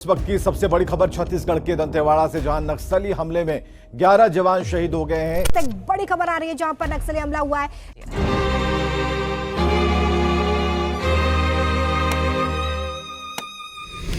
इस वक्त की सबसे बड़ी खबर छत्तीसगढ़ के दंतेवाड़ा से, जहां नक्सली हमले में 11 जवान शहीद हो गए हैं। एक बड़ी खबर आ रही है जहां पर नक्सली हमला हुआ है।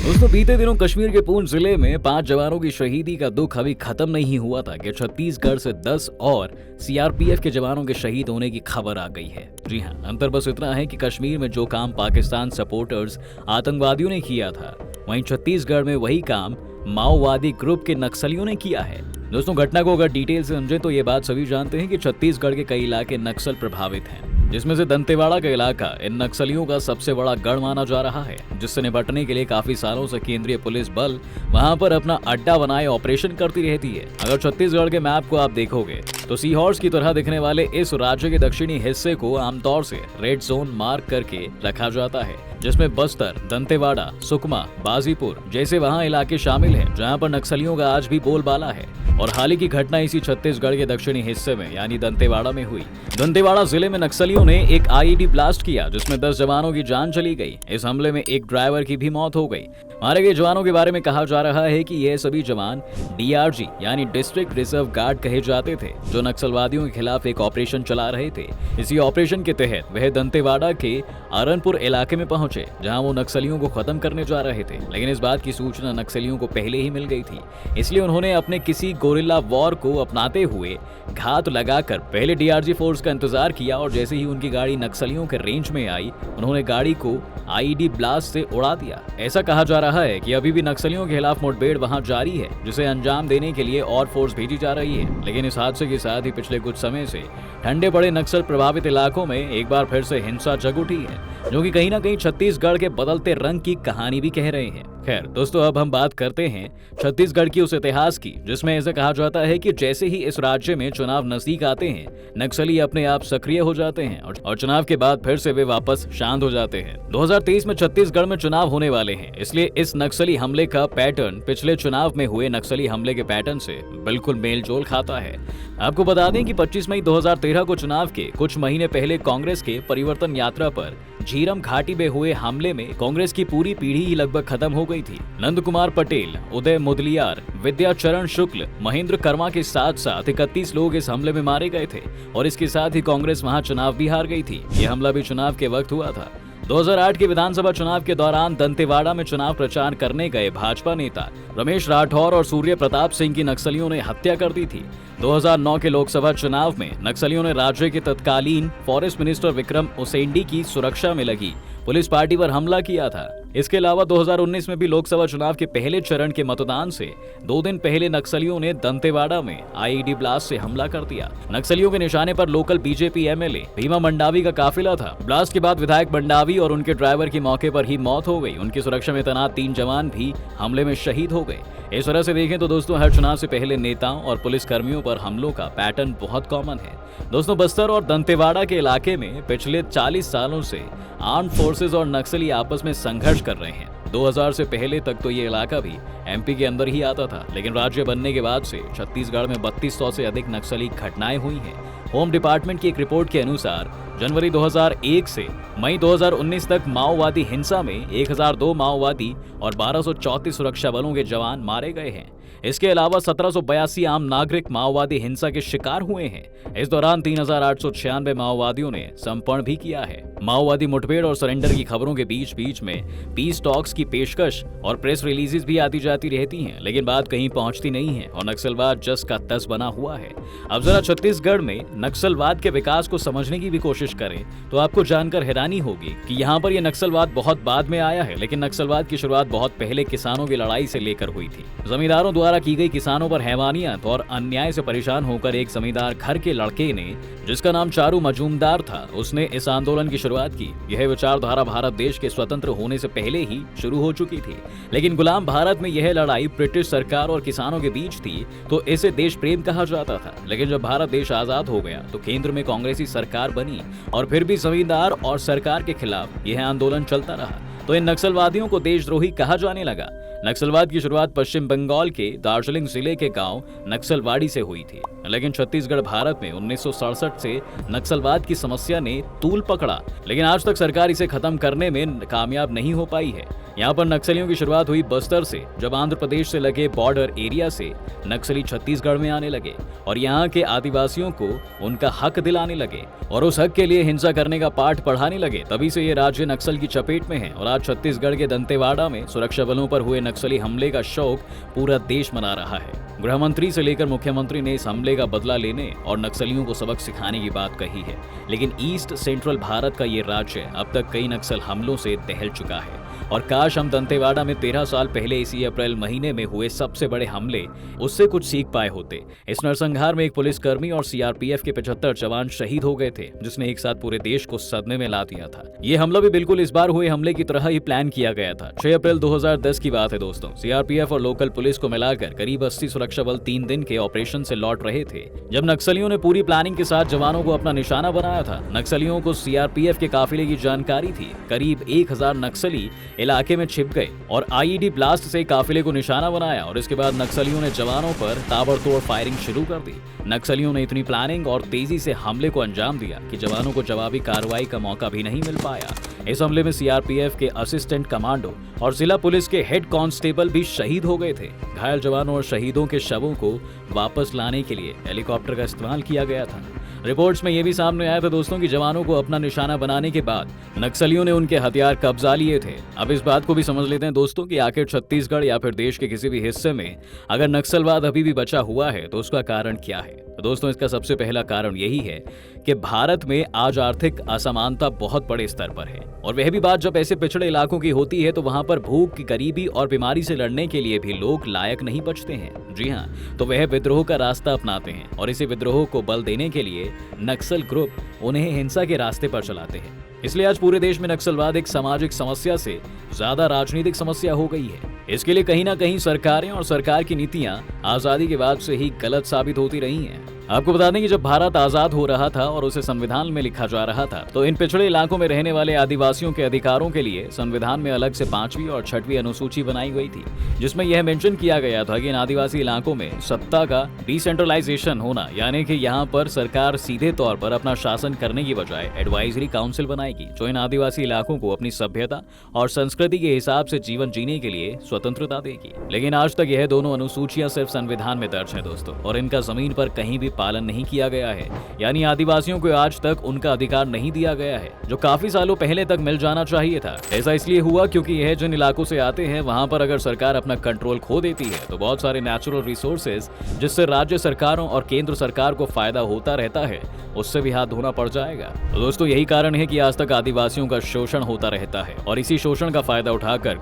दोस्तों, बीते दिनों कश्मीर के पूंछ जिले में 5 जवानों की शहीदी का दुख अभी खत्म नहीं हुआ था कि छत्तीसगढ़ से 10 और सीआरपीएफ के जवानों के शहीद होने की खबर आ गई है। जी हां, अंतर बस इतना है कि कश्मीर में जो काम पाकिस्तान सपोर्टर्स आतंकवादियों ने किया था, वहीं छत्तीसगढ़ में वही काम माओवादी ग्रुप के नक्सलियों ने किया है। दोस्तों, घटना को अगर डिटेल से समझें तो ये बात सभी जानते हैं कि छत्तीसगढ़ के कई इलाके नक्सल प्रभावित हैं, जिसमें से दंतेवाड़ा का इलाका इन नक्सलियों का सबसे बड़ा गढ़ माना जा रहा है, जिससे निपटने के लिए काफी सालों से केंद्रीय पुलिस बल वहां पर अपना अड्डा बनाए ऑपरेशन करती रहती है। अगर छत्तीसगढ़ के मैप को आप देखोगे तो सी हॉर्स की तरह दिखने वाले इस राज्य के दक्षिणी हिस्से को आमतौर से रेड जोन मार्क करके रखा जाता है, जिसमें बस्तर, दंतेवाड़ा, सुकमा, बाजीपुर जैसे वहां इलाके शामिल हैं, जहां पर नक्सलियों का आज भी बोलबाला है। और हाल ही की घटना इसी छत्तीसगढ़ के दक्षिणी हिस्से में यानी दंतेवाड़ा में हुई। दंतेवाड़ा जिले में नक्सलियों ने एक आईईडी ब्लास्ट किया, जिसमें 10 जवानों की जान चली गई। इस हमले में एक ड्राइवर की भी मौत हो गई। मारे गए जवानों के बारे में कहा जा रहा है कि ये सभी जवान डीआरजी यानी डिस्ट्रिक्ट रिजर्व गार्ड कहे जाते थे, जो नक्सलवादियों के खिलाफ एक ऑपरेशन चला रहे थे। इसी ऑपरेशन के तहत वह दंतेवाड़ा के अरनपुर इलाके में पहुंचे, जहां वो नक्सलियों को खत्म करने जा रहे थे। लेकिन इस बात की सूचना नक्सलियों को पहले ही मिल गई थी, इसलिए उन्होंने अपने किसी गोरिल्ला वॉर को अपनाते हुए घात लगाकर पहले डीआरजी फोर्स का इंतजार किया, और जैसे ही उनकी गाड़ी नक्सलियों के रेंज में आई, उन्होंने गाड़ी को आईईडी ब्लास्ट से उड़ा दिया। ऐसा कहा जा रहा है कि अभी भी नक्सलियों के खिलाफ मुठभेड़ वहां जारी है, जिसे अंजाम देने के लिए और फोर्स भेजी जा रही है। लेकिन इस हादसे के साथ ही पिछले कुछ समय से ठंडे पड़े नक्सल प्रभावित इलाकों में एक बार फिर से हिंसा जग उठी है, जो कि कहीं ना कहीं छत्तीसगढ़ के बदलते रंग की कहानी भी कह रहे हैं। खैर दोस्तों, अब हम बात करते हैं छत्तीसगढ़ की उस इतिहास की, जिसमें ऐसा कहा जाता है कि जैसे ही इस राज्य में चुनाव नजदीक आते हैं, नक्सली अपने आप सक्रिय हो जाते हैं और चुनाव के बाद फिर से वे वापस शांत हो जाते हैं। 2023 में छत्तीसगढ़ में चुनाव होने वाले हैं, इसलिए इस नक्सली हमले का पैटर्न पिछले चुनाव में हुए नक्सली हमले के पैटर्न से बिल्कुल मेल जोल खाता है। आपको बता दें कि 25 मई 2013 को चुनाव के कुछ महीने पहले कांग्रेस के परिवर्तन यात्रा पर झीरम घाटी में हुए हमले में कांग्रेस की पूरी पीढ़ी ही लगभग खत्म हो गई थी। नंद कुमार पटेल, उदय मुदलियार, विद्याचरण शुक्ल, महेंद्र कर्मा के साथ साथ 31 लोग इस हमले में मारे गए थे, और इसके साथ ही कांग्रेस वहां चुनाव भी हार गई थी। यह हमला भी चुनाव के वक्त हुआ था। 2008 के विधानसभा चुनाव के दौरान दंतेवाड़ा में चुनाव प्रचार करने गए भाजपा नेता रमेश राठौर और सूर्य प्रताप सिंह की नक्सलियों ने हत्या कर दी थी। 2009 के लोकसभा चुनाव में नक्सलियों ने राज्य के तत्कालीन फॉरेस्ट मिनिस्टर विक्रम उसेंडी की सुरक्षा में लगी पुलिस पार्टी पर हमला किया था। इसके अलावा 2019 में भी लोकसभा चुनाव के पहले चरण के मतदान से 2 दिन पहले नक्सलियों ने दंतेवाड़ा में आईईडी ब्लास्ट से हमला कर दिया। नक्सलियों के निशाने पर local BJP MLA Bhima Mandavi का काफिला था। ब्लास्ट के बाद विधायक मंडावी और उनके ड्राइवर की मौके पर ही मौत हो गई। उनकी सुरक्षा में तैनात 3 जवान भी हमले में शहीद हो गए। इस तरह से देखें तो दोस्तों, हर चुनाव से पहले नेताओं और पुलिस कर्मियों पर हमलों का पैटर्न बहुत कॉमन है। दोस्तों, बस्तर और दंतेवाड़ा के इलाके में पिछले 40 सालों से आर्म फोर्सेज और नक्सली आपस में संघर्ष कर रहे हैं। 2000 से पहले तक तो ये इलाका भी एमपी के अंदर ही आता था, लेकिन राज्य बनने के बाद से छत्तीसगढ़ में 3200 से अधिक नक्सली घटनाएं हुई हैं। होम डिपार्टमेंट की एक रिपोर्ट के अनुसार जनवरी 2001 से मई 2019 तक माओवादी हिंसा में 1002 माओवादी और 1234 सुरक्षा बलों के जवान मारे गए हैं। इसके अलावा 1782 आम नागरिक माओवादी हिंसा के शिकार हुए हैं। इस दौरान 3896 माओवादियों ने समर्पण भी किया है। माओवादी मुठभेड़ और सरेंडर की खबरों के बीच बीच में पीस टॉक्स की पेशकश और प्रेस रिलीजेस भी आती जाती रहती हैं, लेकिन बात कहीं पहुंचती नहीं है और नक्सलवाद जस का तस बना हुआ है। अब जरा छत्तीसगढ़ में नक्सलवाद के विकास को समझने की भी कोशिश करें तो आपको जानकर हैरानी होगी कि यहाँ पर यह नक्सलवाद बहुत बाद में आया है, लेकिन नक्सलवाद की शुरुआत बहुत पहले किसानों की लड़ाई से लेकर हुई थी। जमींदारों द्वारा की गई किसानों पर हैवानियत और अन्याय से परेशान होकर एक जमींदार घर के लड़के ने, जिसका नाम चारू मजूमदार था, उसने इस आंदोलन की शुरुआत की। यह विचारधारा भारत देश के स्वतंत्र होने से पहले ही शुरू हो चुकी थी, लेकिन गुलाम भारत में यह लड़ाई ब्रिटिश सरकार और किसानों के बीच थी, तो इसे देश प्रेम कहा जाता था। लेकिन जब भारत देश आजाद हो गया तो केंद्र में कांग्रेसी सरकार बनी और फिर भी जमींदार और सरकार के खिलाफ यह आंदोलन चलता रहा, तो इन नक्सलवादियों को देशद्रोही कहा जाने लगा। नक्सलवाद की शुरुआत पश्चिम बंगाल के दार्जिलिंग जिले के गांव नक्सलवाड़ी से हुई थी, लेकिन छत्तीसगढ़ भारत में 1967 से नक्सलवाद की समस्या ने तूल पकड़ा, लेकिन आज तक सरकार इसे खत्म करने में कामयाब नहीं हो पाई है। यहाँ पर नक्सलियों की शुरुआत हुई बस्तर से, जब आंध्र प्रदेश से लगे बॉर्डर एरिया से नक्सली छत्तीसगढ़ में आने लगे और यहाँ के आदिवासियों को उनका हक दिलाने लगे और उस हक के लिए हिंसा करने का पाठ पढ़ाने लगे। तभी से ये राज्य नक्सल की चपेट में है और आज छत्तीसगढ़ के दंतेवाड़ा में सुरक्षा बलों पर हुए नक्सली हमले का शौक पूरा देश मना रहा है। गृह मंत्री से लेकर मुख्यमंत्री ने इस हमले का बदला लेने और नक्सलियों को सबक सिखाने की बात कही है, लेकिन ईस्ट सेंट्रल भारत का ये राज्य अब तक कई नक्सल हमलों से दहल चुका है और काश हम दंतेवाड़ा में 13 साल पहले इसी अप्रैल महीने में हुए सबसे बड़े हमले उससे कुछ सीख पाए होते। इस नरसंहार में एक पुलिसकर्मी और सीआरपीएफ के 75 जवान शहीद हो गए थे, जिसने एक साथ पूरे देश को सदमे में ला दिया था। ये हमला भी बिल्कुल इस बार हुए हमले की तरह ही प्लान किया गया था। 6 अप्रैल 2010 की बात है दोस्तों। सीआरपीएफ और लोकल पुलिस को मिलाकर करीब 80 सुरक्षा बल 3 दिन के ऑपरेशन से लौट रहे थे, जब नक्सलियों ने पूरी प्लानिंग के साथ जवानों को अपना निशाना बनाया था। नक्सलियों को सीआरपीएफ के काफिले की जानकारी थी। करीब 1000 नक्सली इलाके में छिप गए और आईईडी ब्लास्ट से काफिले को निशाना बनाया और इसके बाद नक्सलियों ने जवानों पर ताबड़तोड़ फायरिंग शुरू कर दी। नक्सलियों ने इतनी प्लानिंग और तेजी से हमले को अंजाम दिया कि जवानों को जवाबी कार्रवाई का मौका भी नहीं मिल पाया। इस हमले में सीआरपीएफ के असिस्टेंट कमांडो और जिला पुलिस के हेड कांस्टेबल भी शहीद हो गए थे। घायल जवानों और शहीदों के शवों को वापस लाने के लिए हेलीकॉप्टर का इस्तेमाल किया गया था। रिपोर्ट्स में यह भी सामने आया था दोस्तों कि जवानों को अपना निशाना बनाने के बाद नक्सलियों ने उनके हथियार कब्जा लिए थे। अब इस बात को भी समझ लेते हैं दोस्तों कि आखिर छत्तीसगढ़ या फिर देश के किसी भी हिस्से में अगर नक्सलवाद अभी भी बचा हुआ है तो उसका कारण क्या है। तो दोस्तों इसका सबसे पहला कारण यही है कि भारत में आज आर्थिक असमानता बहुत बड़े स्तर पर है और वह भी बात जब ऐसे पिछड़े इलाकों की होती है तो वहां पर भूख की गरीबी और बीमारी से लड़ने के लिए भी लोग लायक नहीं बचते हैं। जी हाँ, तो वह विद्रोह का रास्ता अपनाते हैं और इसी विद्रोह को बल देने के लिए नक्सल ग्रुप उन्हें हिंसा के रास्ते पर चलाते हैं। इसलिए आज पूरे देश में नक्सलवाद एक सामाजिक समस्या से ज्यादा राजनीतिक समस्या हो गई है। इसके लिए कहीं ना कहीं सरकारें और सरकार की नीतियां आजादी के बाद से ही गलत साबित होती रही हैं। आपको बता दें कि जब भारत आजाद हो रहा था और उसे संविधान में लिखा जा रहा था तो इन पिछड़े इलाकों में रहने वाले आदिवासियों के अधिकारों के लिए संविधान में अलग से 5वीं और 6वीं अनुसूची बनाई गई थी, जिसमें यह मेंशन किया गया था कि इन आदिवासी इलाकों में सत्ता का डिसेंट्रलाइजेशन होना, यानी कि यहाँ पर सरकार सीधे तौर पर अपना शासन करने की बजाय एडवाइजरी काउंसिल बनाएगी, जो इन आदिवासी इलाकों को अपनी सभ्यता और संस्कृति के हिसाब से जीवन जीने के लिए स्वतंत्रता देगी। लेकिन आज तक यह दोनों अनुसूचियां सिर्फ संविधान में दर्ज है दोस्तों, और इनका जमीन पर कहीं भी पालन नहीं किया गया है। यानी आदिवासियों को आज तक उनका अधिकार नहीं दिया गया है, जो काफी सालों पहले तक मिल जाना चाहिए था। ऐसा इसलिए हुआ क्योंकि यह जिन इलाकों से आते हैं वहां पर अगर सरकार अपना कंट्रोल खो देती है तो बहुत सारे नेचुरल रिसोर्सेज जिससे राज्य सरकारों और केंद्र सरकार को फायदा होता रहता है, उससे भी हाथ धोना पड़ जाएगा। तो दोस्तों यही कारण है कि आज तक आदिवासियों का शोषण होता रहता है और इसी शोषण का फायदा उठाकर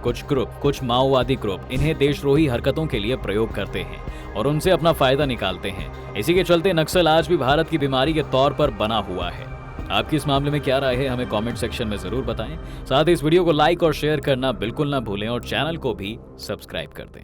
कुछ माओवादी ग्रुप इन्हें देशद्रोही हरकतों के लिए प्रयोग करते हैं और उनसे अपना फायदा निकालते हैं। इसी के चलते नक्सल आज भी भारत की बीमारी के तौर पर बना हुआ है। आपकी इस मामले में क्या राय है हमें कमेंट सेक्शन में जरूर बताएं। साथ ही इस वीडियो को लाइक और शेयर करना बिल्कुल ना भूलें और चैनल को भी सब्सक्राइब कर दें।